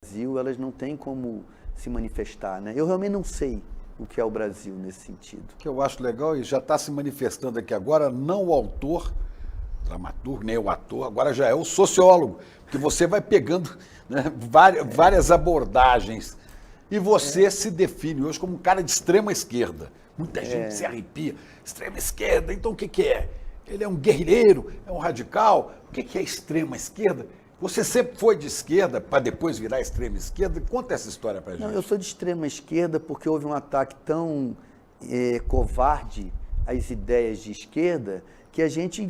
Brasil, elas não têm como se manifestar, né? Eu realmente não sei o que é o Brasil nesse sentido. O que eu acho legal, e já está se manifestando aqui agora, não o autor, dramaturgo, nem o ator, agora já é o sociólogo, porque você vai pegando, né, várias abordagens, e você se define hoje como um cara de extrema esquerda. Muita gente se arrepia. Extrema esquerda, então o que é? Ele é um guerrilheiro, é um radical? O que é extrema esquerda? Você sempre foi de esquerda para depois virar extrema esquerda? Conta essa história para a gente. Não, eu sou de extrema esquerda porque houve um ataque tão covarde às ideias de esquerda que a gente,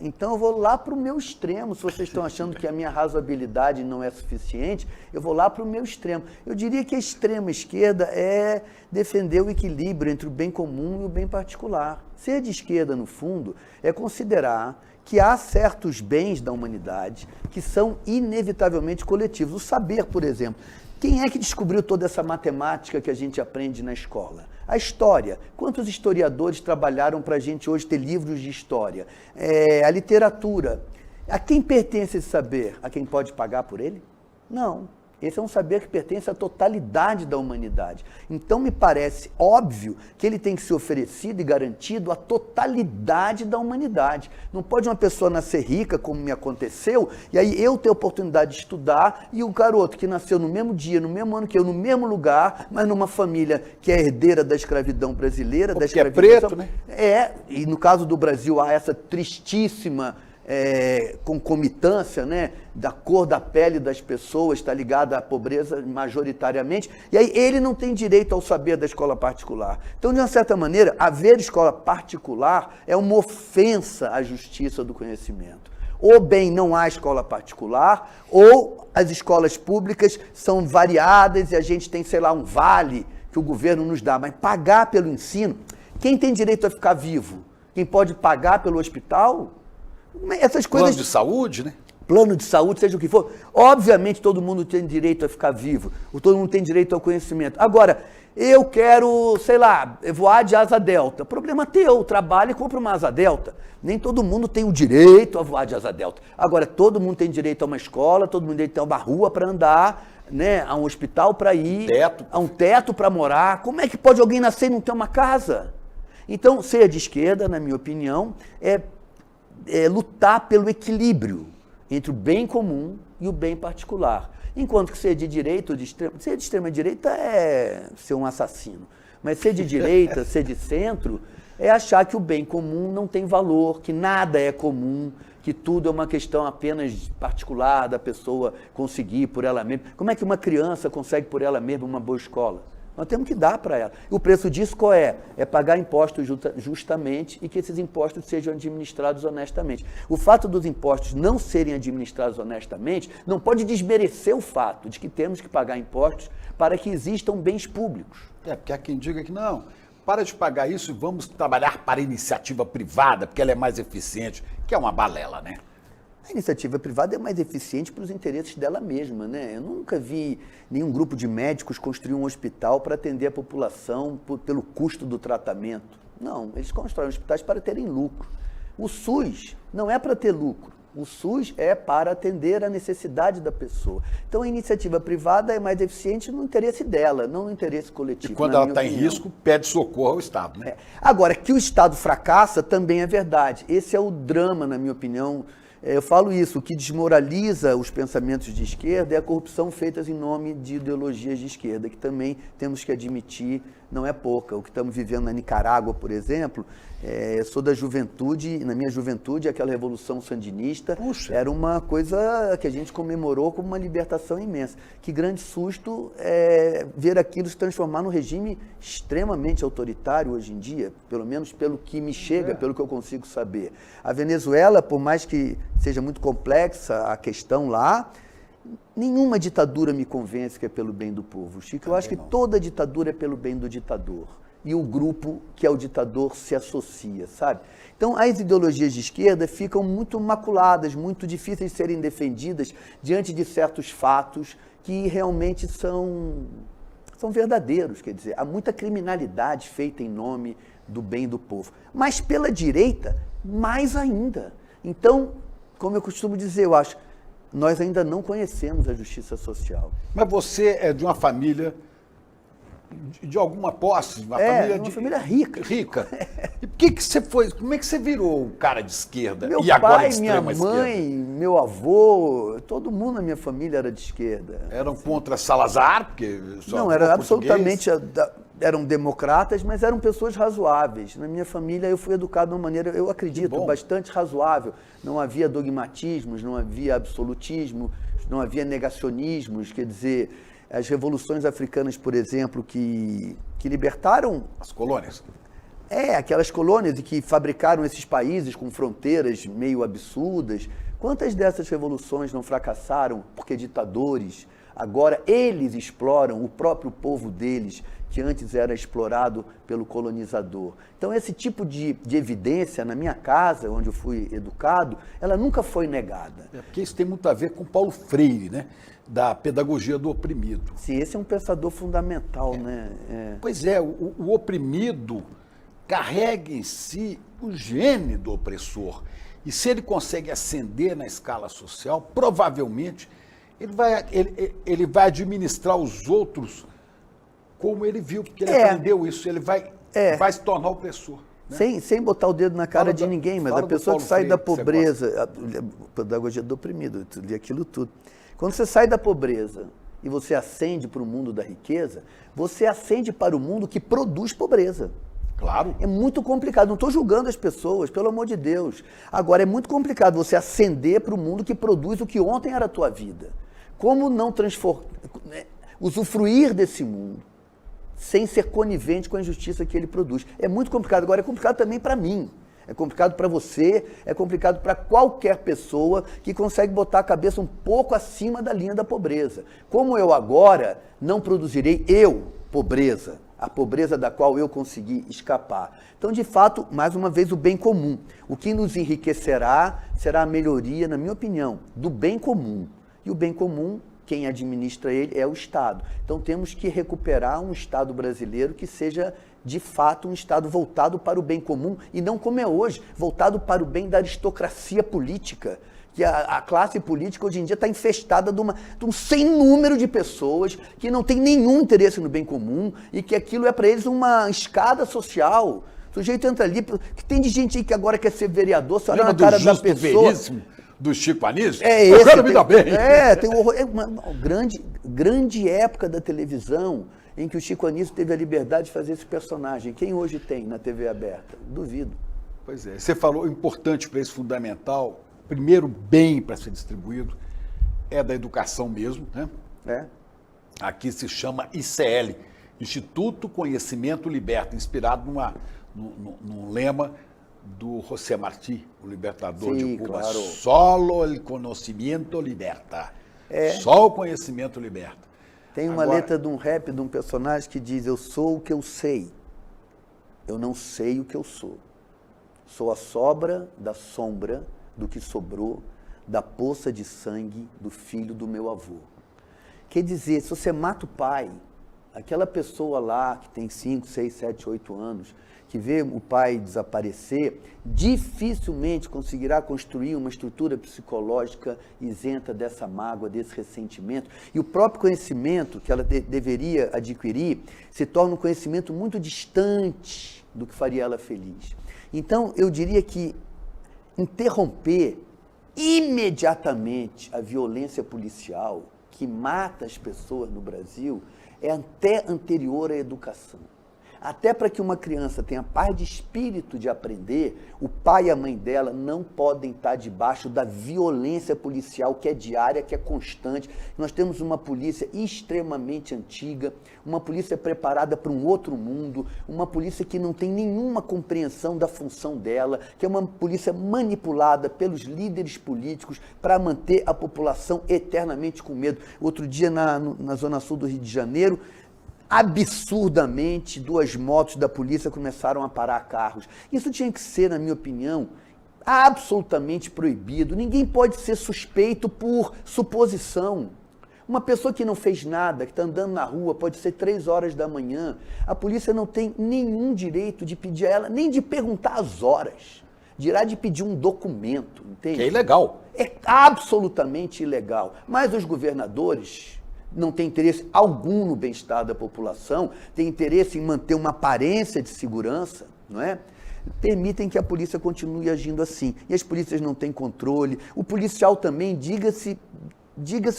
então eu vou lá para o meu extremo. Se vocês estão achando que a minha razoabilidade não é suficiente, eu vou lá para o meu extremo. Eu diria que a extrema esquerda é defender o equilíbrio entre o bem comum e o bem particular. Ser de esquerda, no fundo, é considerar que há certos bens da humanidade que são inevitavelmente coletivos. O saber, por exemplo. Quem é que descobriu toda essa matemática que a gente aprende na escola? A história. Quantos historiadores trabalharam para a gente hoje ter livros de história? A literatura. A quem pertence esse saber? A quem pode pagar por ele? Não. Esse é um saber que pertence à totalidade da humanidade. Então, me parece óbvio que ele tem que ser oferecido e garantido à totalidade da humanidade. Não pode uma pessoa nascer rica, como me aconteceu, e aí eu ter a oportunidade de estudar, e o garoto que nasceu no mesmo dia, no mesmo ano que eu, no mesmo lugar, mas numa família que é herdeira da escravidão brasileira, da escravidão... Porque é preto, né? E no caso do Brasil há essa tristíssima... concomitância, né, da cor da pele das pessoas, está ligada à pobreza majoritariamente, e aí ele não tem direito ao saber da escola particular. Então, de uma certa maneira, haver escola particular é uma ofensa à justiça do conhecimento. Ou bem não há escola particular, ou as escolas públicas são variadas e a gente tem, sei lá, um vale que o governo nos dá, mas pagar pelo ensino, quem tem direito a ficar vivo? Quem pode pagar pelo hospital? Essas coisas... Plano de saúde, né? Plano de saúde, seja o que for. Obviamente, todo mundo tem direito a ficar vivo. Todo mundo tem direito ao conhecimento. Agora, eu quero, sei lá, voar de asa delta. Problema teu, trabalha e compra uma asa delta. Nem todo mundo tem o direito a voar de asa delta. Agora, todo mundo tem direito a uma escola, todo mundo tem direito a uma rua para andar, né? A um hospital para ir, a um teto para morar. Como é que pode alguém nascer e não ter uma casa? Então, ser de esquerda, na minha opinião, é lutar pelo equilíbrio entre o bem comum e o bem particular. Enquanto que ser de direita ou ser de extrema direita é ser um assassino. Mas ser de direita, ser de centro, é achar que o bem comum não tem valor, que nada é comum, que tudo é uma questão apenas particular da pessoa conseguir por ela mesma. Como é que uma criança consegue por ela mesma uma boa escola? Nós temos que dar para ela. E o preço disso qual é? É pagar impostos justamente e que esses impostos sejam administrados honestamente. O fato dos impostos não serem administrados honestamente não pode desmerecer o fato de que temos que pagar impostos para que existam bens públicos. Porque há quem diga que não, para de pagar isso e vamos trabalhar para a iniciativa privada, porque ela é mais eficiente, que é uma balela, né? A iniciativa privada é mais eficiente para os interesses dela mesma, né? Eu nunca vi nenhum grupo de médicos construir um hospital para atender a população pelo custo do tratamento. Não, eles constroem hospitais para terem lucro. O SUS não é para ter lucro. O SUS é para atender a necessidade da pessoa. Então, a iniciativa privada é mais eficiente no interesse dela, não no interesse coletivo. E quando ela está em risco, pede socorro ao Estado, né? Agora, que o Estado fracassa também é verdade. Esse é o drama, na minha opinião. Eu falo isso, o que desmoraliza os pensamentos de esquerda é a corrupção feita em nome de ideologias de esquerda, que também temos que admitir, não é pouca. O que estamos vivendo na Nicarágua, por exemplo, eu sou da juventude, na minha juventude, aquela revolução sandinista era uma coisa que a gente comemorou como uma libertação imensa. Que grande susto ver aquilo se transformar num regime extremamente autoritário hoje em dia, pelo menos pelo que me chega, pelo que eu consigo saber. A Venezuela, por mais que seja muito complexa a questão lá, nenhuma ditadura me convence que é pelo bem do povo, Chico. Eu acho que toda ditadura é pelo bem do ditador. E o grupo que é o ditador se associa, sabe? Então, as ideologias de esquerda ficam muito maculadas, muito difíceis de serem defendidas diante de certos fatos que realmente são verdadeiros. Quer dizer, há muita criminalidade feita em nome do bem do povo. Mas pela direita, mais ainda. Então, como eu costumo dizer, eu acho, nós ainda não conhecemos a justiça social. Mas você é de uma família de alguma posse, uma família uma família rica. Rica. E por que você foi? Como é que você virou um cara de esquerda? Meu e agora pai, de minha extrema mãe, esquerda? meu avô, todo mundo na minha família era de esquerda. Eram contra Salazar, porque só Não, avô era português. absolutamente. Eram democratas, mas eram pessoas razoáveis. Na minha família eu fui educado de uma maneira, eu acredito, bastante razoável. Não havia dogmatismos, não havia absolutismo, não havia negacionismos. Quer dizer, as revoluções africanas, por exemplo, que libertaram As colônias. aquelas colônias e que fabricaram esses países com fronteiras meio absurdas. Quantas dessas revoluções não fracassaram porque ditadores, agora eles exploram o próprio povo deles, que antes era explorado pelo colonizador. Então esse tipo de evidência, na minha casa, onde eu fui educado, ela nunca foi negada. Porque isso tem muito a ver com Paulo Freire, né? Da pedagogia do oprimido. Sim, esse é um pensador fundamental, né? Pois é, o oprimido carrega em si o gene do opressor. E se ele consegue ascender na escala social, provavelmente ele vai administrar os outros como ele viu, porque ele aprendeu isso. Ele vai se tornar opressor. Né? Sem botar o dedo na cara de ninguém, mas a pessoa que sai da pobreza, a pedagogia do oprimido, eu li aquilo tudo. Quando você sai da pobreza e você ascende para o mundo da riqueza, você ascende para o mundo que produz pobreza. Claro. É muito complicado, não estou julgando as pessoas, pelo amor de Deus. Agora, é muito complicado você ascender para o mundo que produz o que ontem era a tua vida. Como não usufruir desse mundo sem ser conivente com a injustiça que ele produz? É muito complicado. Agora, é complicado também para mim. É complicado para você, é complicado para qualquer pessoa que consegue botar a cabeça um pouco acima da linha da pobreza. Como eu agora não produzirei pobreza, a pobreza da qual eu consegui escapar. Então, de fato, mais uma vez, o bem comum. O que nos enriquecerá será a melhoria, na minha opinião, do bem comum. E o bem comum, quem administra ele é o Estado. Então, temos que recuperar um Estado brasileiro que seja, de fato, um Estado voltado para o bem comum e não como é hoje, voltado para o bem da aristocracia política, que a classe política hoje em dia está infestada de um sem número de pessoas que não tem nenhum interesse no bem comum e que aquilo é para eles uma escada social. O sujeito entra ali, que tem de gente aí que agora quer ser vereador, você olha na cara da pessoa... Do Chico Anísio? Eu quero me dar bem. Tem um horror. É uma grande época da televisão em que o Chico Anísio teve a liberdade de fazer esse personagem. Quem hoje tem na TV aberta? Duvido. Pois é. Você falou importante para esse fundamental. Primeiro bem para ser distribuído é da educação mesmo, né? Aqui se chama ICL, Instituto Conhecimento Liberta, inspirado num lema do José Martí, o libertador de Cuba. Claro. Solo el conhecimento liberta. Só o conhecimento liberta. Tem uma letra de um rap de um personagem que diz: eu sou o que eu sei, eu não sei o que eu sou. Sou a sobra da sombra do que sobrou da poça de sangue do filho do meu avô. Quer dizer, se você mata o pai, aquela pessoa lá que tem 5, 6, 7, 8 anos, que vê o pai desaparecer, dificilmente conseguirá construir uma estrutura psicológica isenta dessa mágoa, desse ressentimento. E o próprio conhecimento que ela deveria adquirir se torna um conhecimento muito distante do que faria ela feliz. Então, eu diria que interromper imediatamente a violência policial que mata as pessoas no Brasil é até anterior à educação. Até para que uma criança tenha paz de espírito de aprender, o pai e a mãe dela não podem estar debaixo da violência policial que é diária, que é constante. Nós temos uma polícia extremamente antiga, uma polícia preparada para um outro mundo, uma polícia que não tem nenhuma compreensão da função dela, que é uma polícia manipulada pelos líderes políticos para manter a população eternamente com medo. Outro dia, na Zona Sul do Rio de Janeiro, absurdamente, 2 motos da polícia começaram a parar carros. Isso tinha que ser, na minha opinião, absolutamente proibido. Ninguém pode ser suspeito por suposição. Uma pessoa que não fez nada, que está andando na rua, pode ser 3 horas da manhã, a polícia não tem nenhum direito de pedir a ela, nem de perguntar as horas. dirá de pedir um documento, entende? Que é ilegal. É absolutamente ilegal. Mas os governadores não têm interesse algum no bem-estar da população, têm interesse em manter uma aparência de segurança, não é? Permitem que a polícia continue agindo assim. E as polícias não têm controle. O policial também, diga-se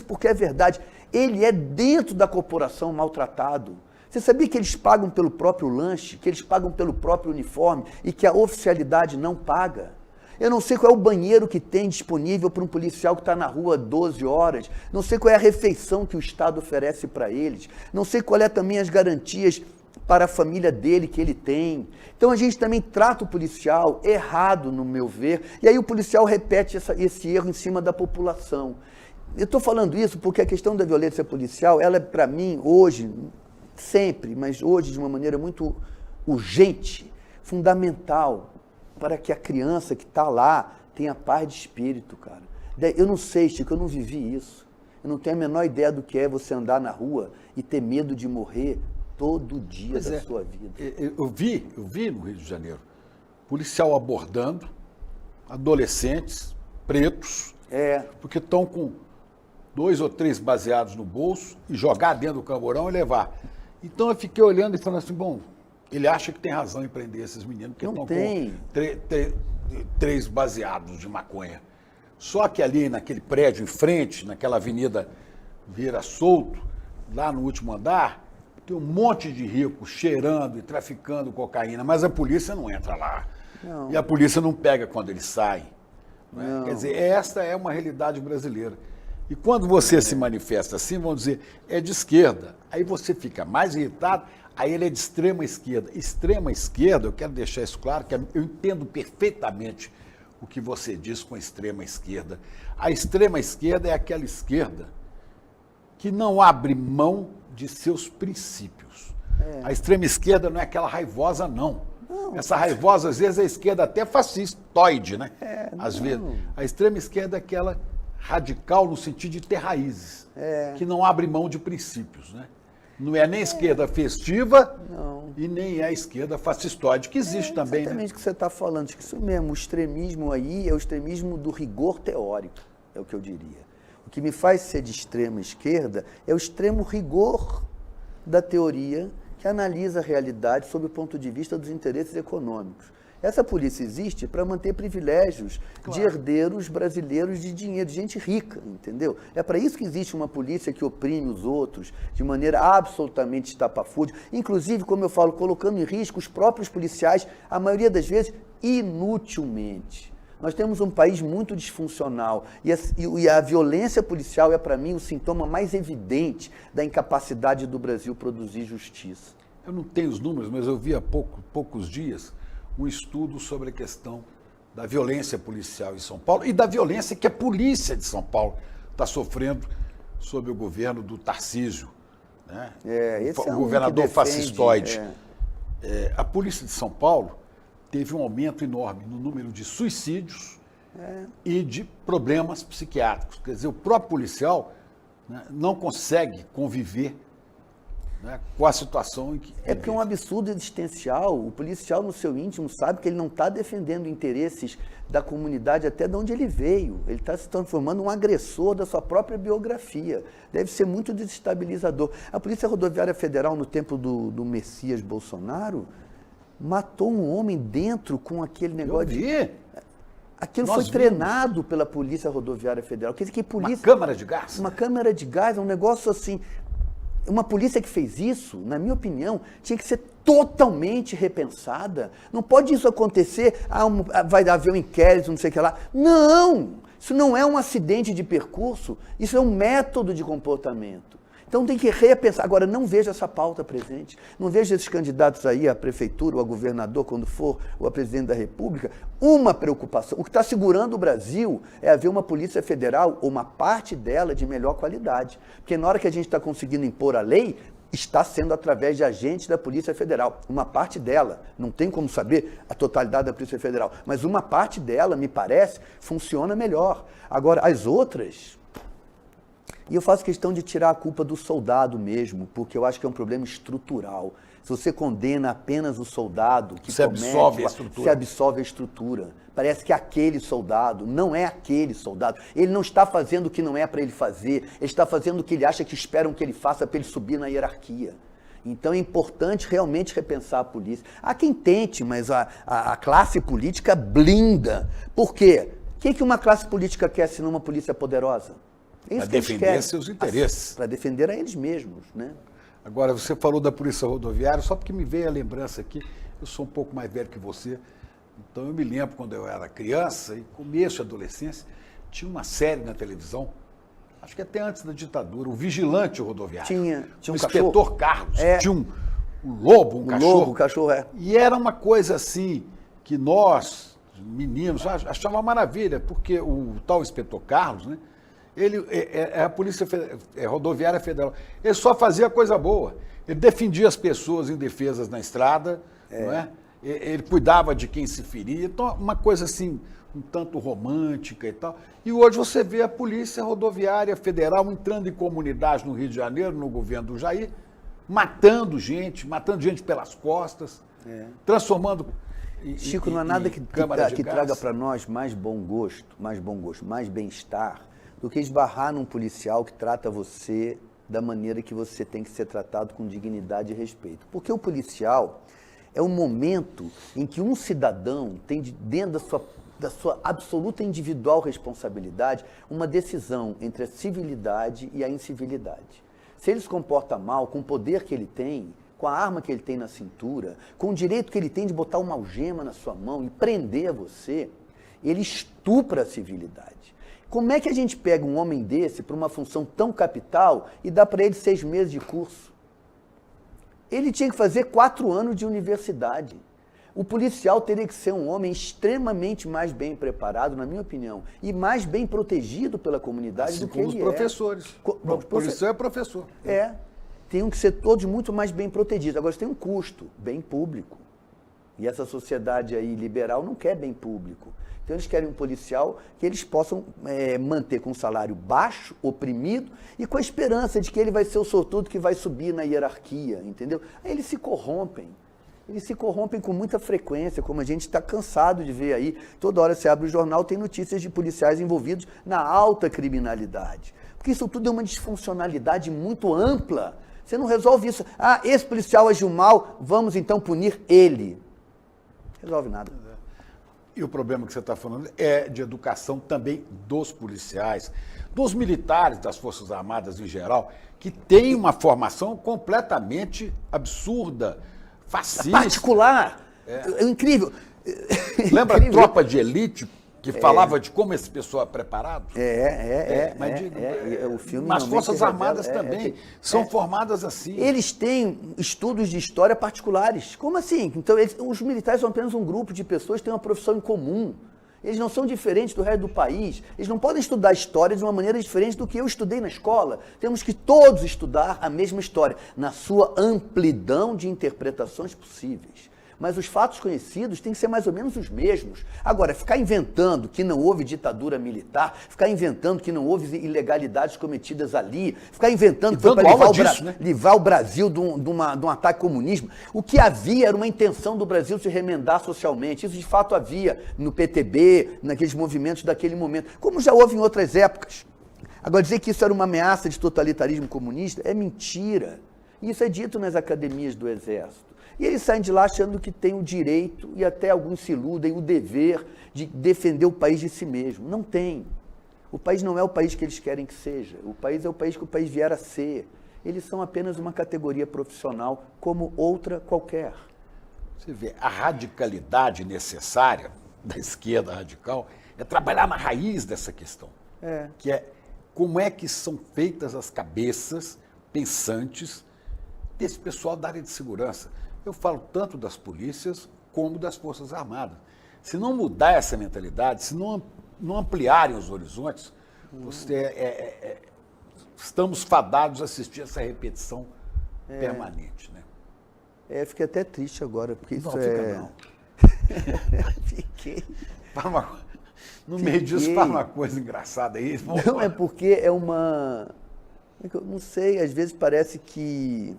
porque é verdade, ele é dentro da corporação maltratado. Você sabia que eles pagam pelo próprio lanche, que eles pagam pelo próprio uniforme e que a oficialidade não paga? Eu não sei qual é o banheiro que tem disponível para um policial que está na rua 12 horas, não sei qual é a refeição que o Estado oferece para eles, não sei qual é também as garantias para a família dele que ele tem. Então a gente também trata o policial errado, no meu ver, e aí o policial repete esse erro em cima da população. Eu estou falando isso porque a questão da violência policial, ela é para mim hoje, sempre, mas hoje de uma maneira muito urgente, fundamental, para que a criança que está lá tenha paz de espírito, cara. Eu não sei, Chico, eu não vivi isso. Eu não tenho a menor ideia do que é você andar na rua e ter medo de morrer todo dia da sua vida. Eu vi no Rio de Janeiro, policial abordando adolescentes pretos, porque estão com 2 ou 3 baseados no bolso e jogar dentro do camburão e levar. Então eu fiquei olhando e falando assim, bom, ele acha que tem razão em prender esses meninos, porque não estão tem. com 3 baseados de maconha. Só que ali naquele prédio em frente, naquela avenida Vieira Solto, lá no último andar, tem um monte de ricos cheirando e traficando cocaína, mas a polícia não entra lá. Não. E a polícia não pega quando eles saem. Não é? Quer dizer, esta é uma realidade brasileira. E quando você se manifesta assim, vamos dizer, é de esquerda. Aí você fica mais irritado, aí ele é de extrema esquerda. Extrema esquerda, eu quero deixar isso claro, que eu entendo perfeitamente o que você diz com a extrema esquerda. A extrema esquerda é aquela esquerda que não abre mão de seus princípios. A extrema esquerda não é aquela raivosa, não. Essa raivosa, às vezes, é a esquerda até fascistoide, né? Às vezes. A extrema esquerda é aquela radical no sentido de ter raízes, que não abre mão de princípios, né? Não é nem esquerda festiva e nem é a esquerda fascistoide, que existe também, exatamente, né? o que você está falando, isso mesmo, o extremismo aí é o extremismo do rigor teórico, é o que eu diria. O que me faz ser de extrema esquerda é o extremo rigor da teoria que analisa a realidade sob o ponto de vista dos interesses econômicos. Essa polícia existe para manter privilégios de herdeiros brasileiros de dinheiro, de gente rica, entendeu? É para isso que existe uma polícia que oprime os outros de maneira absolutamente estapafúrdia, inclusive, como eu falo, colocando em risco os próprios policiais, a maioria das vezes, inutilmente. Nós temos um país muito disfuncional e a violência policial é, para mim, o sintoma mais evidente da incapacidade do Brasil produzir justiça. Eu não tenho os números, mas eu vi há poucos dias um estudo sobre a questão da violência policial em São Paulo e da violência que a polícia de São Paulo está sofrendo sob o governo do Tarcísio, né? Esse o governador fascistoide. A polícia de São Paulo teve um aumento enorme no número de suicídios e de problemas psiquiátricos. Quer dizer, o próprio policial, né, não consegue conviver, né, com a situação em que... É porque é um absurdo existencial. O policial, no seu íntimo, sabe que ele não está defendendo interesses da comunidade até de onde ele veio. Ele está se transformando um agressor da sua própria biografia. Deve ser muito desestabilizador. A Polícia Rodoviária Federal, no tempo do Messias Bolsonaro, matou um homem dentro com aquele negócio de... Aquilo foi treinado pela Polícia Rodoviária Federal. Quer dizer, que polícia... Uma câmara de gás? Uma câmara de gás, é um negócio assim... Uma polícia que fez isso, na minha opinião, tinha que ser totalmente repensada. Não pode isso acontecer, vai haver um inquérito, não sei o que lá. Não! Isso não é um acidente de percurso, isso é um método de comportamento. Então tem que repensar. Agora, não vejo essa pauta presente, não vejo esses candidatos aí à prefeitura ou a governador, quando for, ou a presidente da República, uma preocupação. O que está segurando o Brasil é haver uma Polícia Federal, ou uma parte dela, de melhor qualidade. Porque na hora que a gente está conseguindo impor a lei, está sendo através de agentes da Polícia Federal. Uma parte dela, não tem como saber a totalidade da Polícia Federal, mas uma parte dela, me parece, funciona melhor. Agora, as outras... E eu faço questão de tirar a culpa do soldado mesmo, porque eu acho que é um problema estrutural. Se você condena apenas o soldado que se comete, absolve a estrutura. se absolve a estrutura. Parece que aquele soldado não é aquele soldado. Ele não está fazendo o que não é para ele fazer, ele está fazendo o que ele acha que esperam que ele faça para ele subir na hierarquia. Então é importante realmente repensar a polícia. Há quem tente, mas a classe política blinda. Por quê? O que uma classe política quer se não uma polícia poderosa? É para defender seus interesses. Para defender a eles mesmos, né? Agora, você falou da Polícia Rodoviária, só porque me veio a lembrança aqui, eu sou um pouco mais velho que você, então eu me lembro quando eu era criança, e começo de adolescência, tinha uma série na televisão, acho que até antes da ditadura, o Vigilante Rodoviário. Tinha o um Inspetor Carlos, tinha um lobo, um cachorro. Lobo, o cachorro, é. E era uma coisa assim, que nós, meninos, achava uma maravilha, porque o tal Inspetor Carlos, né, ele é a Polícia Rodoviária Federal. Ele só fazia coisa boa. Ele defendia as pessoas indefesas na estrada, não é? Ele cuidava de quem se feria. Então, uma coisa assim, um tanto romântica e tal. E hoje você vê a Polícia Rodoviária Federal entrando em comunidade no Rio de Janeiro, no governo do Jair, matando gente pelas costas, transformando... Chico, não há nada que traga para nós mais gosto, mais bem-estar, do que esbarrar num policial que trata você da maneira que você tem que ser tratado, com dignidade e respeito. Porque o policial é um momento em que um cidadão tem, dentro da sua absoluta individual responsabilidade, uma decisão entre a civilidade e a incivilidade. Se ele se comporta mal, com o poder que ele tem, com a arma que ele tem na cintura, com o direito que ele tem de botar uma algema na sua mão e prender você, ele estupra a civilidade. Como é que a gente pega um homem desse para uma função tão capital e dá para ele 6 meses de curso? Ele tinha que fazer 4 anos de universidade. O policial teria que ser um homem extremamente mais bem preparado, na minha opinião, e mais bem protegido pela comunidade assim do que como ele os professores. é. O policial é professor. Tem que ser todos muito mais bem protegidos. Agora, isso tem um custo, bem público. E essa sociedade aí liberal não quer bem público. Então, eles querem um policial que eles possam manter com um salário baixo, oprimido, e com a esperança de que ele vai ser o sortudo que vai subir na hierarquia, entendeu? Aí eles se corrompem. Eles se corrompem com muita frequência, como a gente está cansado de ver aí. Toda hora você abre o jornal, tem notícias de policiais envolvidos na alta criminalidade. Porque isso tudo é uma disfuncionalidade muito ampla. Você não resolve isso. Ah, esse policial agiu mal, vamos então punir ele. Não resolve nada. E o problema que você está falando é de educação também dos policiais, dos militares, das Forças Armadas em geral, que tem uma formação completamente absurda, fascista. Particular. É incrível. Lembra a Tropa de Elite, que falava de como esse pessoal é preparado? O filme Mas as Forças Armadas também são formadas assim. Eles têm estudos de história particulares. Como assim? Então, os militares são apenas um grupo de pessoas que têm uma profissão em comum. Eles não são diferentes do resto do país. Eles não podem estudar história de uma maneira diferente do que eu estudei na escola. Temos que todos estudar a mesma história, na sua amplidão de interpretações possíveis. Mas os fatos conhecidos têm que ser mais ou menos os mesmos. Agora, ficar inventando que não houve ditadura militar, ficar inventando que não houve ilegalidades cometidas ali, ficar inventando que foi para livrar o Brasil de um ataque comunismo. O que havia era uma intenção do Brasil se remendar socialmente. Isso de fato havia no PTB, naqueles movimentos daquele momento, como já houve em outras épocas. Agora, dizer que isso era uma ameaça de totalitarismo comunista é mentira. Isso é dito nas academias do Exército. E eles saem de lá achando que têm o direito, e até alguns se iludem, o dever de defender o país de si mesmo. Não tem. O país não é o país que eles querem que seja. O país é o país que o país vier a ser. Eles são apenas uma categoria profissional como outra qualquer. Você vê, a radicalidade necessária da esquerda radical é trabalhar na raiz dessa questão. Que é como é que são feitas as cabeças pensantes desse pessoal da área de segurança. Eu falo tanto das polícias como das Forças Armadas. Se não mudar essa mentalidade, se não ampliarem os horizontes, estamos fadados a assistir essa repetição permanente. Né? Fiquei até triste agora, porque isso não. Fiquei. No meio disso, fala uma coisa engraçada aí. Não, é porque é uma... Eu não sei, às vezes parece que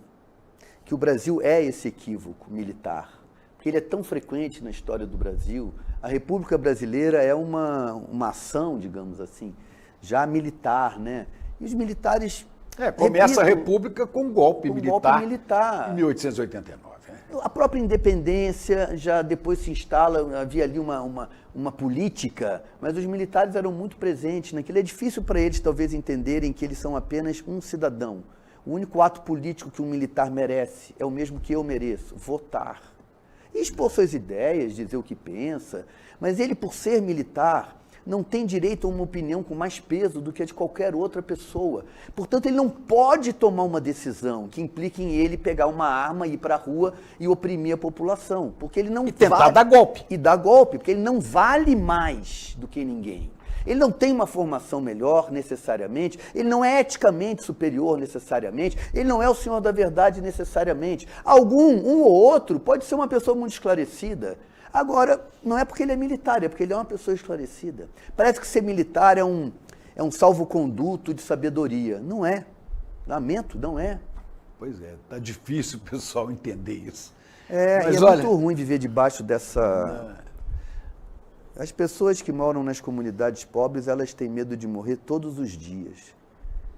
que o Brasil é esse equívoco militar, porque ele é tão frequente na história do Brasil. A República Brasileira é uma ação, digamos assim, já militar, né? E os militares... Começa a República com um golpe militar em 1889. A própria independência já depois se instala, havia ali uma política, mas os militares eram muito presentes naquilo. É difícil para eles, talvez, entenderem que eles são apenas um cidadão. O único ato político que um militar merece é o mesmo que eu mereço, votar. E expor suas ideias, dizer o que pensa, mas ele, por ser militar, não tem direito a uma opinião com mais peso do que a de qualquer outra pessoa. Portanto, ele não pode tomar uma decisão que implique em ele pegar uma arma, ir para a rua e oprimir a população. Porque ele não E tentar dar golpe. E dar golpe, porque ele não vale mais do que ninguém. Ele não tem uma formação melhor necessariamente, ele não é eticamente superior necessariamente, ele não é o senhor da verdade necessariamente. Um ou outro, pode ser uma pessoa muito esclarecida. Agora, não é porque ele é militar, é porque ele é uma pessoa esclarecida. Parece que ser militar é um salvo-conduto de sabedoria. Não é. Lamento, não é. Pois é, tá difícil o pessoal entender isso. Mas olha, muito ruim viver debaixo dessa... As pessoas que moram nas comunidades pobres, elas têm medo de morrer todos os dias.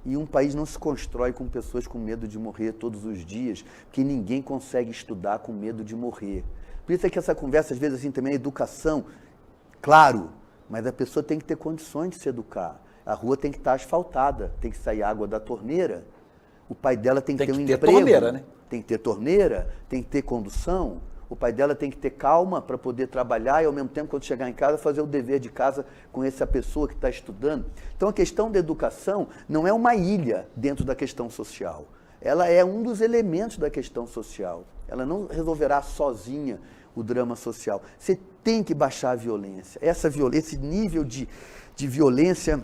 E um país não se constrói com pessoas com medo de morrer todos os dias, porque ninguém consegue estudar com medo de morrer. Por isso é que essa conversa, às vezes, assim, também é educação. Claro, mas a pessoa tem que ter condições de se educar. A rua tem que estar asfaltada, tem que sair água da torneira. O pai dela tem que ter um emprego. Torneira, né? Tem que ter torneira, tem que ter condução. O pai dela tem que ter calma para poder trabalhar e, ao mesmo tempo, quando chegar em casa, fazer o dever de casa com essa pessoa que está estudando. Então, a questão da educação não é uma ilha dentro da questão social. Ela é um dos elementos da questão social. Ela não resolverá sozinha o drama social. Você tem que baixar a violência. Esse nível de violência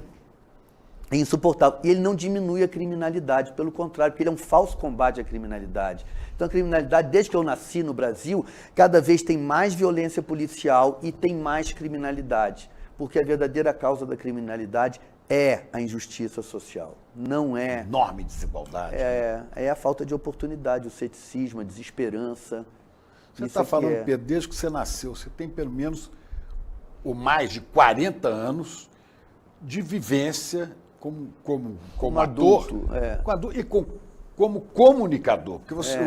é insuportável. E ele não diminui a criminalidade, pelo contrário, porque ele é um falso combate à criminalidade. Então a criminalidade, desde que eu nasci no Brasil, cada vez tem mais violência policial e tem mais criminalidade. Porque a verdadeira causa da criminalidade é a injustiça social. Não é... Enorme desigualdade. É a falta de oportunidade, o ceticismo, a desesperança. Você está falando, Pedro, desde que você nasceu, você tem pelo menos ou mais de 40 anos de vivência como ator, e como comunicador. Porque você,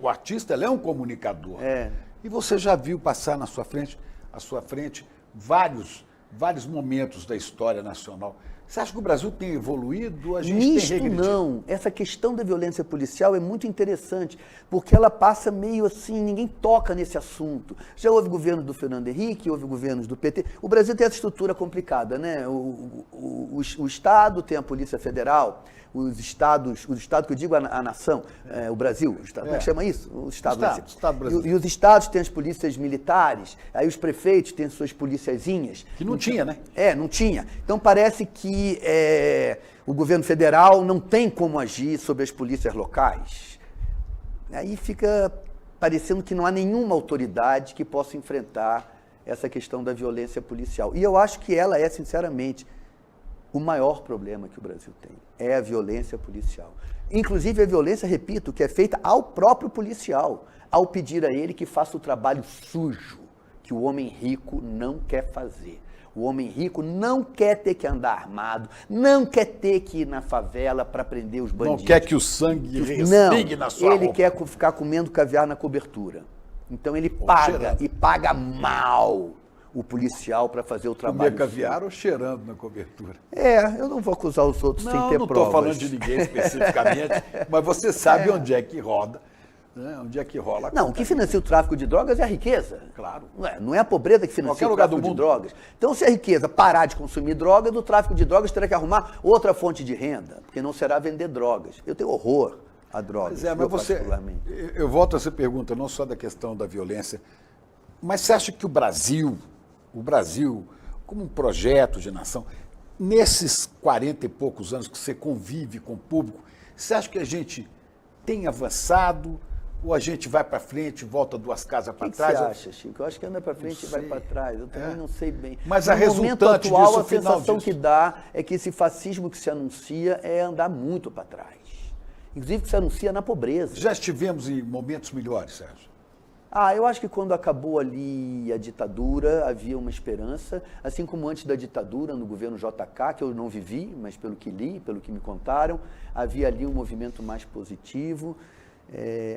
o artista ele é um comunicador. E você já viu passar à sua frente vários momentos da história nacional. Você acha que o Brasil tem evoluído? A gente Nisto tem regredido? Não. Essa questão da violência policial é muito interessante, porque ela passa meio assim, ninguém toca nesse assunto. Já houve governo do Fernando Henrique, houve governos do PT. O Brasil tem essa estrutura complicada, né? O Estado tem a Polícia Federal, o Estado que eu digo a nação, o Brasil, como é que chama isso? O Estado brasileiro. E os estados têm as polícias militares, aí os prefeitos têm suas policiazinhas. Que não tinha, né? Não tinha. Então parece que o governo federal não tem como agir sobre as polícias locais. Aí fica parecendo que não há nenhuma autoridade que possa enfrentar essa questão da violência policial. E eu acho que ela é, sinceramente, o maior problema que o Brasil tem. É a violência policial. Inclusive a violência, repito, que é feita ao próprio policial, ao pedir a ele que faça o trabalho sujo, que o homem rico não quer fazer. O homem rico não quer ter que andar armado, não quer ter que ir na favela para prender os bandidos. Não quer que o sangue respingue na sua ele roupa. quer ficar comendo caviar na cobertura. Então ele paga, e paga mal o policial para fazer o trabalho. Comer caviar ou cheirando na cobertura? Eu não vou acusar os outros sem ter provas. Não estou falando de ninguém especificamente, mas você sabe onde é que roda. Onde é que rola? Não, o que financia o tráfico de drogas é a riqueza. Claro. Não é a pobreza que financia o tráfico de drogas. Então, se a riqueza parar de consumir drogas, o tráfico de drogas terá que arrumar outra fonte de renda, porque não será vender drogas. Eu tenho horror a drogas. Eu volto a essa pergunta, não só da questão da violência, mas você acha que o Brasil, como um projeto de nação, nesses 40 e poucos anos que você convive com o público, você acha que a gente tem avançado? Ou a gente vai para frente e volta duas casas para trás? O que você acha, Chico? Eu acho que anda para frente e vai para trás. Eu também não sei bem. Mas a resultante atual, disso, a sensação que dá é que esse fascismo que se anuncia é andar muito para trás. inclusive que se anuncia na pobreza. Já estivemos em momentos melhores, Sérgio? Eu acho que quando acabou ali a ditadura, havia uma esperança, assim como antes da ditadura, no governo JK, que eu não vivi, mas pelo que li, pelo que me contaram, havia ali um movimento mais positivo.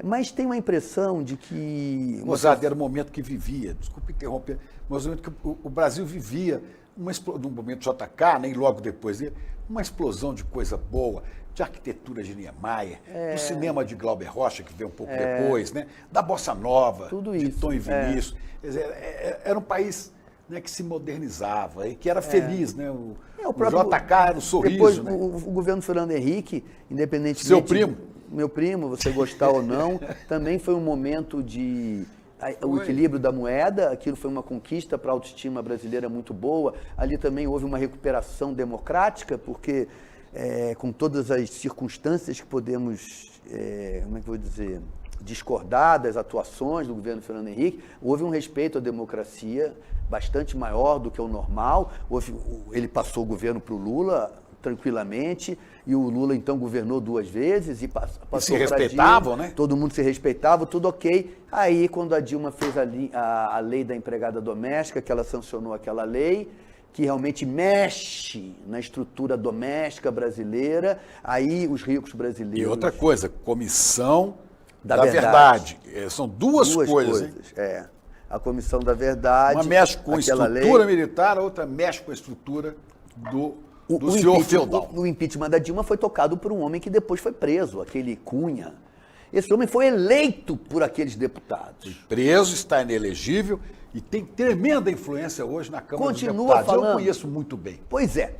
Mas tem uma impressão de que... Mozart, era um momento que vivia, desculpe interromper, mas o Brasil vivia num momento JK, nem logo depois dele, uma explosão de coisa boa, de arquitetura de Niemeyer, do cinema de Glauber Rocha, que veio um pouco depois, né? Da Bossa Nova, tudo de isso, Tom e Vinícius. Quer dizer, era um país, né, que se modernizava e que era feliz, né? O JK era o sorriso. Depois, né? o governo Fernando Henrique, independentemente... Seu primo? Meu primo, você gostar ou não, também foi um momento de... O equilíbrio da moeda, aquilo foi uma conquista para a autoestima brasileira muito boa. Ali também houve uma recuperação democrática, porque com todas as circunstâncias que podemos, como é que eu vou dizer, discordar das atuações do governo Fernando Henrique, houve um respeito à democracia bastante maior do que o normal. Ele passou o governo para o Lula tranquilamente, e o Lula então governou 2 vezes e passou se respeitavam, Dilma, né? Todo mundo se respeitava, tudo ok. Aí, quando a Dilma fez a lei da empregada doméstica, que ela sancionou aquela lei, que realmente mexe na estrutura doméstica brasileira, aí os ricos brasileiros... E outra coisa, Comissão da Verdade. São duas coisas. Hein? A Comissão da Verdade... Uma mexe com a estrutura militar, a outra mexe com a estrutura do senhor feudal. O impeachment da Dilma foi tocado por um homem que depois foi preso, aquele Cunha. Esse homem foi eleito por aqueles deputados. Foi preso, está inelegível e tem tremenda influência hoje na Câmara dos Deputados. Falando. Eu conheço muito bem. Pois é.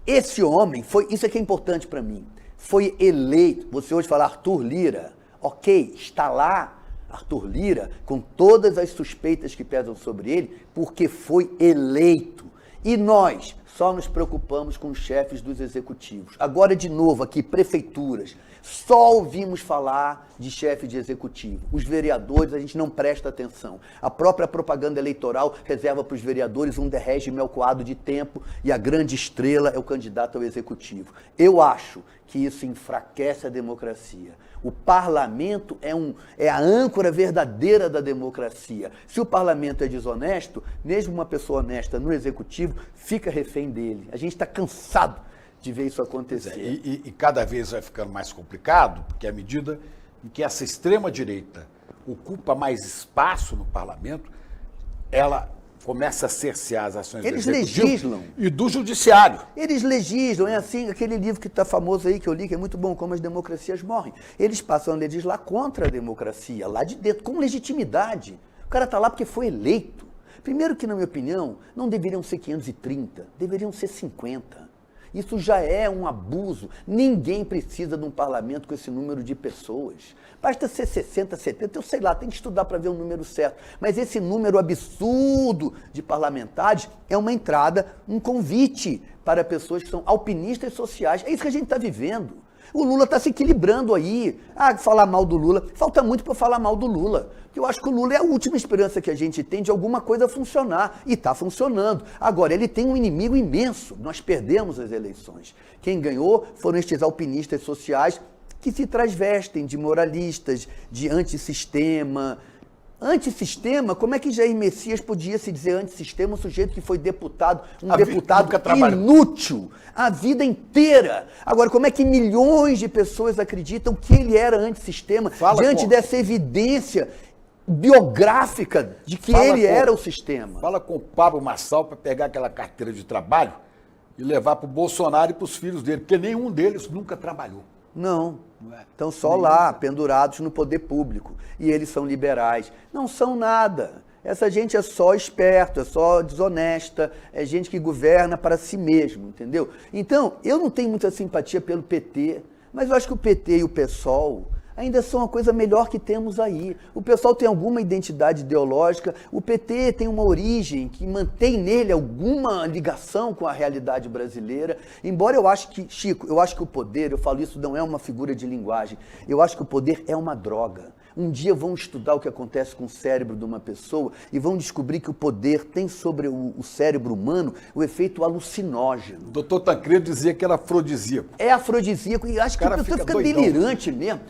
Esse homem, isso é que é importante para mim, foi eleito. Você hoje fala Arthur Lira, ok, está lá Arthur Lira, com todas as suspeitas que pesam sobre ele, porque foi eleito. E nós só nos preocupamos com os chefes dos executivos. Agora, de novo, aqui, prefeituras, só ouvimos falar de chefe de executivo. Os vereadores, a gente não presta atenção. A própria propaganda eleitoral reserva para os vereadores um derrégime ao coado de tempo e a grande estrela é o candidato ao executivo. Eu acho que isso enfraquece a democracia. O parlamento é a âncora verdadeira da democracia. Se o parlamento é desonesto, mesmo uma pessoa honesta no executivo fica refém dele. A gente está cansado de ver isso acontecer. E cada vez vai ficando mais complicado, porque à medida em que essa extrema-direita ocupa mais espaço no parlamento, ela começa a cercear as ações do executivo legislam. E do judiciário. Eles legislam, é assim, aquele livro que está famoso aí, que eu li, que é muito bom, Como as Democracias Morrem. Eles passam a legislar contra a democracia, lá de dentro, com legitimidade. O cara está lá porque foi eleito. Primeiro que, na minha opinião, não deveriam ser 530, deveriam ser 50. Isso já é um abuso. Ninguém precisa de um parlamento com esse número de pessoas. Basta ser 60, 70, eu sei lá, tem que estudar para ver o número certo. Mas esse número absurdo de parlamentares é uma entrada, um convite para pessoas que são alpinistas sociais. É isso que a gente está vivendo. O Lula está se equilibrando aí. Falar mal do Lula. Falta muito para falar mal do Lula. Porque eu acho que o Lula é a última esperança que a gente tem de alguma coisa funcionar. E está funcionando. Agora, ele tem um inimigo imenso. Nós perdemos as eleições. Quem ganhou foram estes alpinistas sociais que se transvestem de moralistas, de antissistema. Antissistema? Como é que Jair Messias podia se dizer antissistema, um sujeito que foi deputado, deputado inútil a vida inteira? Agora, como é que milhões de pessoas acreditam que ele era antissistema diante dessa evidência biográfica de que ele era o sistema? Fala com o Pablo Marçal para pegar aquela carteira de trabalho e levar para o Bolsonaro e para os filhos dele, porque nenhum deles nunca trabalhou. Não. Estão só lá, pendurados no poder público. E eles são liberais. Não são nada. Essa gente é só esperta, é só desonesta, é gente que governa para si mesmo, entendeu? Então, eu não tenho muita simpatia pelo PT, mas eu acho que o PT e o PSOL ainda são a coisa melhor que temos aí. O PSOL tem alguma identidade ideológica, o PT tem uma origem que mantém nele alguma ligação com a realidade brasileira, embora eu acho que, Chico, eu acho que o poder, eu falo isso, não é uma figura de linguagem, eu acho que o poder é uma droga. Um dia vão estudar o que acontece com o cérebro de uma pessoa e vão descobrir que o poder tem sobre o cérebro humano o efeito alucinógeno. O doutor Tancredo dizia que era afrodisíaco. É afrodisíaco e acho que a pessoa fica doidão. delirante mesmo.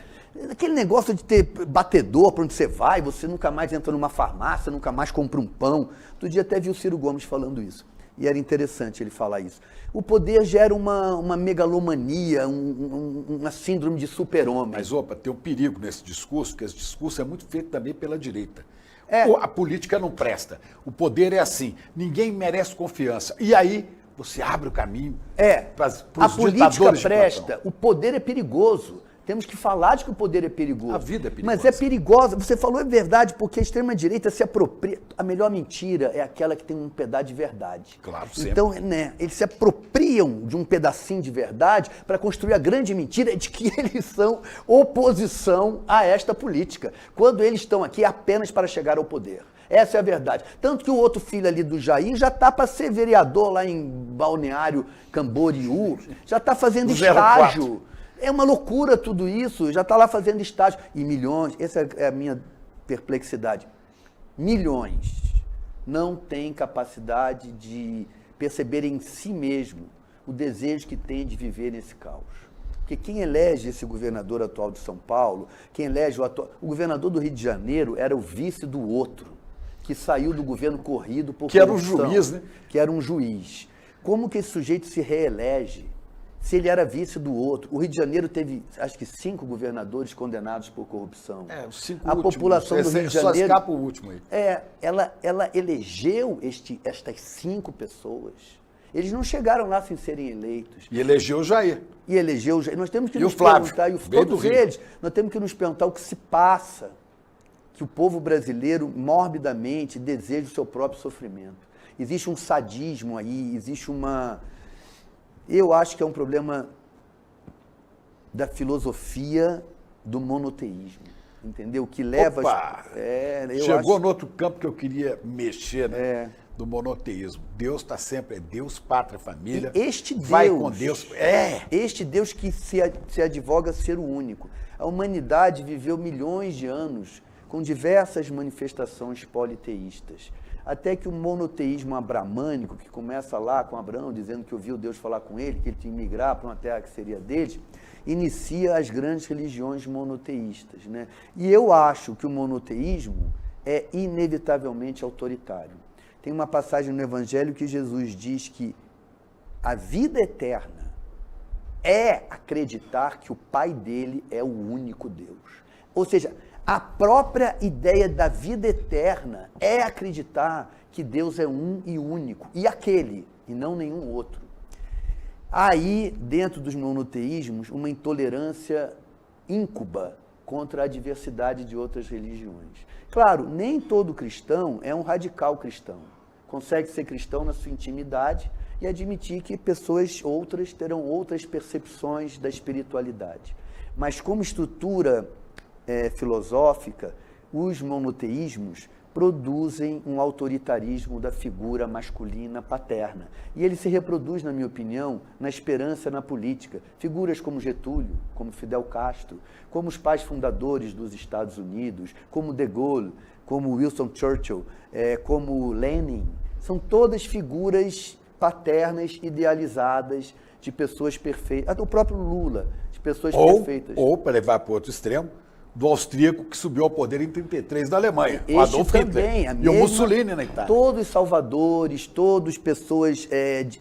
Aquele negócio de ter batedor para onde você vai, você nunca mais entra numa farmácia, nunca mais compra um pão. Outro dia até vi o Ciro Gomes falando isso. E era interessante ele falar isso. O poder gera uma megalomania, uma síndrome de super-homem. Mas, tem um perigo nesse discurso, porque esse discurso é muito feito também pela direita. É. A política não presta. O poder é assim, ninguém merece confiança. E aí você abre o caminho para os a política ditadores de presta, plantão. o poder é perigoso. Temos que falar de que o poder é perigoso. A vida é perigosa. Mas é perigosa. Você falou é verdade, porque a extrema-direita se apropria. A melhor mentira é aquela que tem um pedaço de verdade. Claro, sempre. Então, eles se apropriam de um pedacinho de verdade para construir a grande mentira de que eles são oposição a esta política. Quando eles estão aqui apenas para chegar ao poder. Essa é a verdade. Tanto que o outro filho ali do Jair já está para ser vereador lá em Balneário Camboriú. Já está fazendo estágio. É uma loucura tudo isso, já está lá fazendo estágio. E milhões, essa é a minha perplexidade, milhões não têm capacidade de perceber em si mesmo o desejo que tem de viver nesse caos. Porque quem elege esse governador atual de São Paulo, quem elege o governador do Rio de Janeiro era o vice do outro, que saiu do governo corrido por corrupção. Que era um juiz, né? Que era um juiz. Como que esse sujeito se reelege? Se ele era vice do outro. O Rio de Janeiro teve, acho que 5 governadores condenados por corrupção. Os 5 a últimos. população do Rio de Só Janeiro... escapa o último aí. Ela elegeu estas 5 pessoas. Eles não chegaram lá sem serem eleitos. E elegeu o Jair. E elegeu o Jair. Nós temos que E nos o Flávio, perguntar, veio do todos Rio. eles, nós temos que nos perguntar o que se passa, que o povo brasileiro morbidamente deseja o seu próprio sofrimento. Existe um sadismo aí, existe uma... Eu acho que é um problema da filosofia do monoteísmo, entendeu? Que leva... Opa! Chegou no outro campo que eu queria mexer, né? Do monoteísmo. Deus está sempre, Deus, pátria, família. E este Deus... Vai com Deus. Este Deus que se advoga ser o único. A humanidade viveu milhões de anos com diversas manifestações politeístas. Até que o monoteísmo abramânico, que começa lá com Abraão, dizendo que ouviu Deus falar com ele, que ele tinha que migrar para uma terra que seria dele, inicia as grandes religiões monoteístas, né? E eu acho que o monoteísmo é inevitavelmente autoritário. Tem uma passagem no Evangelho que Jesus diz que a vida eterna é acreditar que o Pai dele é o único Deus. Ou seja, a própria ideia da vida eterna é acreditar que Deus é um e único, e aquele, e não nenhum outro. Aí, dentro dos monoteísmos, uma intolerância íncuba contra a diversidade de outras religiões. Claro, nem todo cristão é um radical cristão. Consegue ser cristão na sua intimidade e admitir que pessoas outras terão outras percepções da espiritualidade. Mas como estrutura filosófica, os monoteísmos produzem um autoritarismo da figura masculina paterna. E ele se reproduz, na minha opinião, na esperança na política. Figuras como Getúlio, como Fidel Castro, como os pais fundadores dos Estados Unidos, como De Gaulle, como Winston Churchill, como Lenin, são todas figuras paternas idealizadas de pessoas perfeitas. Até o próprio Lula, de pessoas perfeitas. Ou, para levar para o outro extremo, do austríaco que subiu ao poder em 1933 na Alemanha, o Adolf Hitler, e o Mussolini na Itália. Todos salvadores, todos pessoas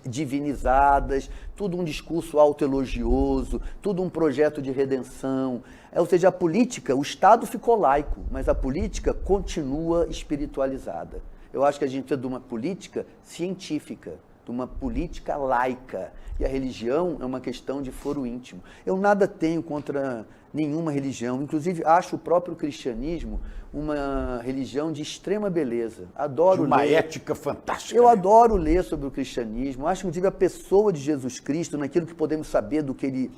divinizadas, tudo um discurso autoelogioso, tudo um projeto de redenção. Ou seja, a política, o Estado ficou laico, mas a política continua espiritualizada. Eu acho que a gente precisa de uma política científica, de uma política laica. E a religião é uma questão de foro íntimo. Eu nada tenho contra nenhuma religião. Inclusive, acho o próprio cristianismo uma religião de extrema beleza. Adoro de uma ler. Ética fantástica. Eu adoro ler sobre o cristianismo. Acho, inclusive, a pessoa de Jesus Cristo, naquilo que podemos saber do que ele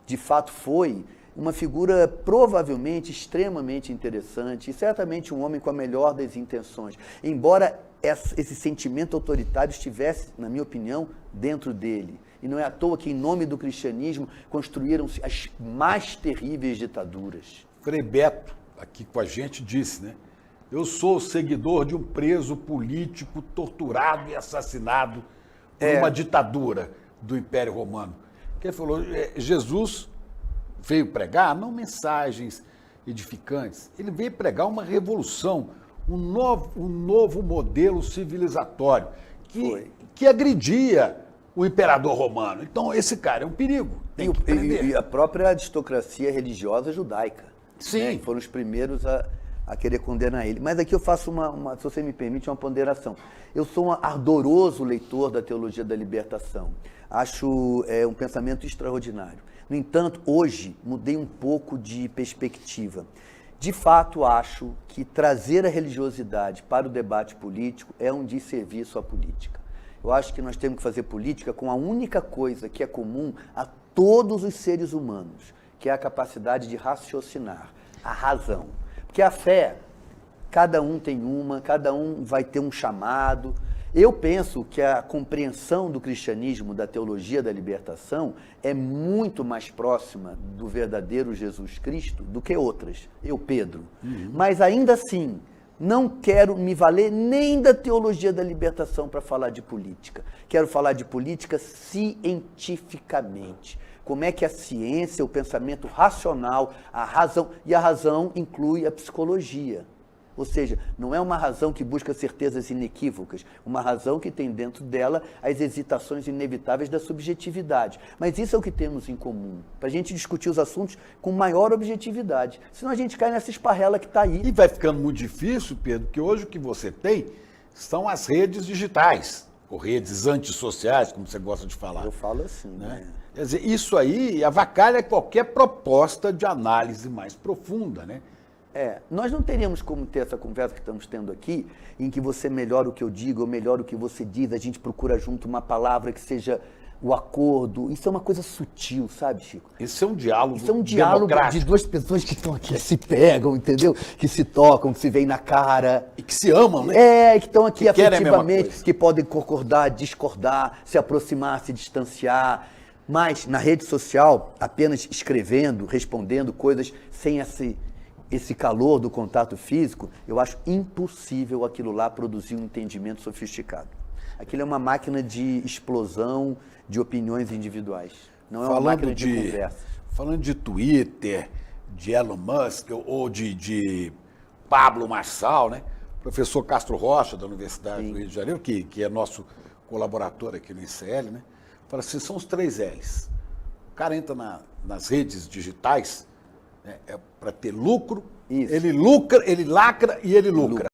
de fato foi, uma figura provavelmente extremamente interessante e certamente um homem com a melhor das intenções. Embora esse sentimento autoritário estivesse, na minha opinião, dentro dele. E não é à toa que, em nome do cristianismo, construíram-se as mais terríveis ditaduras. Frei Beto aqui com a gente, disse, né? Eu sou seguidor de um preso político torturado e assassinado por uma ditadura do Império Romano. Que ele falou, Jesus veio pregar não mensagens edificantes, ele veio pregar uma revolução, um novo modelo civilizatório que agredia o imperador romano. Então, esse cara é um perigo. Tem que prender. E a própria aristocracia religiosa judaica. Sim. Né? Foram os primeiros a querer condenar ele. Mas aqui eu faço se você me permite, uma ponderação. Eu sou um ardoroso leitor da teologia da libertação. Acho um pensamento extraordinário. No entanto, hoje, mudei um pouco de perspectiva. De fato, acho que trazer a religiosidade para o debate político é um desserviço à política. Eu acho que nós temos que fazer política com a única coisa que é comum a todos os seres humanos, que é a capacidade de raciocinar, a razão. Porque a fé, cada um tem uma, cada um vai ter um chamado. Eu penso que a compreensão do cristianismo, da teologia da libertação, é muito mais próxima do verdadeiro Jesus Cristo do que outras. Eu, Pedro. Mas ainda assim, não quero me valer nem da teologia da libertação para falar de política. Quero falar de política cientificamente. Como é que a ciência, o pensamento racional, a razão, e a razão inclui a psicologia. Ou seja, não é uma razão que busca certezas inequívocas, uma razão que tem dentro dela as hesitações inevitáveis da subjetividade. Mas isso é o que temos em comum, para a gente discutir os assuntos com maior objetividade. Senão a gente cai nessa esparrela que está aí. E vai ficando muito difícil, Pedro, porque hoje o que você tem são as redes digitais, ou redes antissociais, como você gosta de falar. Eu falo assim, né? Quer dizer, isso aí avacalha qualquer proposta de análise mais profunda, né? Nós não teríamos como ter essa conversa que estamos tendo aqui, em que você melhora o que eu digo, eu melhoro o que você diz, a gente procura junto uma palavra que seja o acordo. Isso é uma coisa sutil, sabe, Chico? Isso é um diálogo Isso é um diálogo de duas pessoas que estão aqui, se pegam, entendeu? Que se tocam, que se veem na cara. E que se amam, né? Que estão aqui que afetivamente, que podem concordar, discordar, se aproximar, se distanciar. Mas na rede social, apenas escrevendo, respondendo coisas sem esse calor do contato físico, eu acho impossível aquilo lá produzir um entendimento sofisticado. Aquilo é uma máquina de explosão de opiniões individuais. Não é uma máquina de conversa. Falando de Twitter, de Elon Musk ou de Pablo Marçal, né? Professor Castro Rocha, da Universidade do Rio de Janeiro, que é nosso colaborador aqui no ICL, né? Fala assim, são os 3 L's. O cara entra nas redes digitais, né, para ter lucro, ele lacra e ele lucra.